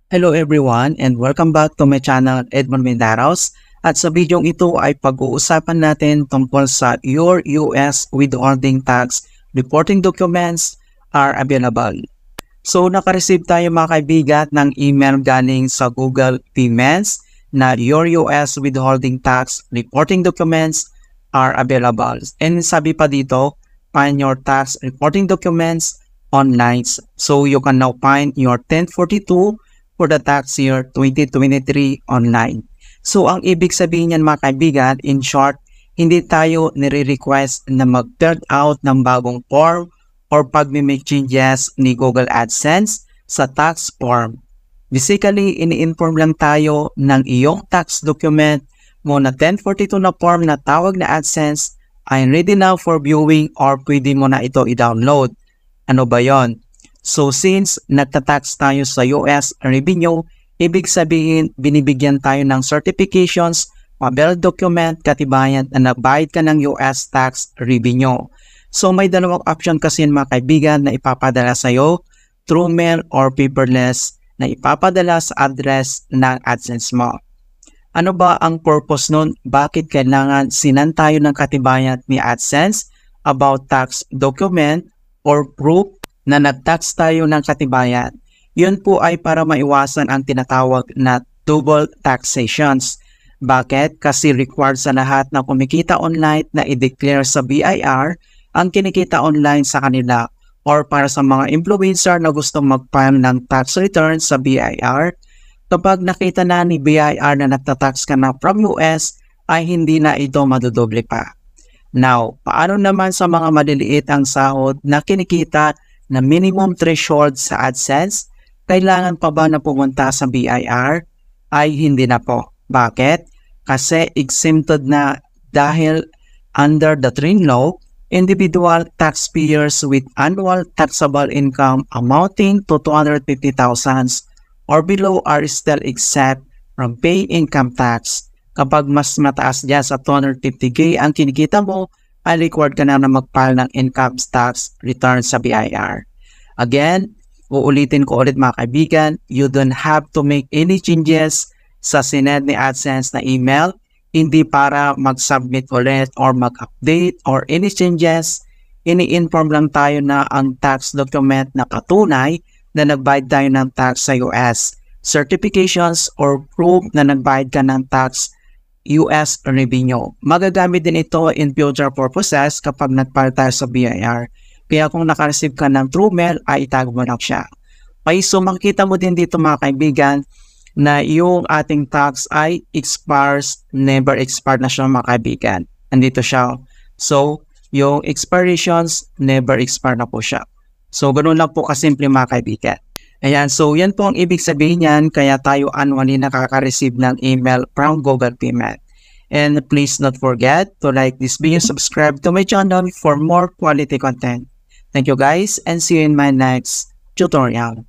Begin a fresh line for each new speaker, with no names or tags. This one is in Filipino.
Hello everyone and welcome back to my channel Edmond Mendaros. At sa videong ito ay pag-uusapan natin tungkol sa your US withholding tax reporting documents are available. So nakareceive tayo mga kaibigan ng email galing sa Google Payments na your US withholding tax reporting documents are available. And sabi pa dito, find your tax reporting documents online. So you can now find your 1042 for the tax year 2023 online. So ang ibig sabihin niyan mga kaibigan, in short, hindi tayo nire-request na mag-fill out ng bagong form or pag-make changes ni Google AdSense sa tax form. Basically, ini-inform lang tayo ng iyong tax document mo na 1042 na form na tawag na AdSense ay ready now for viewing or pwede mo na ito i-download. Ano ba yon? So since nagtatax tayo sa US revenue, ibig sabihin binibigyan tayo ng certifications, mobile document, katibayan na nagbayad ka ng US tax revenue. So may dalawang option kasi mga kaibigan na ipapadala sa iyo, through mail or paperless na ipapadala sa address ng AdSense mo. Ano ba ang purpose nun? Bakit kailangan sinan tayo ng katibayan ni AdSense about tax document or proof na nag-tax tayo ng katibayan? Yun po ay para maiwasan ang tinatawag na double taxations. Bakit? Kasi required sa lahat na kumikita online na i-declare sa BIR ang kinikita online sa kanila, or para sa mga influencer na gustong mag-file ng tax return sa BIR, kapag nakita na ni BIR na nagtatax ka na from US, ay hindi na ito madudoble pa. Now, paano naman sa mga maliliit ang sahod na kinikita na minimum threshold sa AdSense? Kailangan pa ba na pumunta sa BIR? Ay hindi na po. Bakit? Kasi exempted na dahil under the TRIN law, individual taxpayers with annual taxable income amounting to 250,000 or below are still exempt from paying income tax. Kapag mas mataas dyan sa 250K ang kinikita mo, ay required ka na mag-file ng income tax return sa BIR. Again, uulitin ko ulit mga kaibigan, you don't have to make any changes sa sinend ni AdSense na email, hindi para mag-submit ulit or mag-update or any changes. Ini-inform lang tayo na ang tax document na katunay na nagbayad tayo ng tax sa US, certifications or proof na nagbayad ka ng tax US revenue. Magagamit din ito in future purposes kapag nag-file tayo sa BIR. Kaya kung naka-receive ka ng through mail, ay itago mo lang siya. Okay, so makikita mo din dito mga kaibigan na yung ating tax ay expires, never expired na siya mga kaibigan. Andito siya. So, yung expirations, never expire na po siya. So, ganoon lang po kasimple mga kaibigan. Ayan, so yan po ang ibig sabihin yan, kaya tayo annually nakaka-receive ng email from Google Payment. And please not forget to like this video, subscribe to my channel for more quality content. Thank you guys and see you in my next tutorial.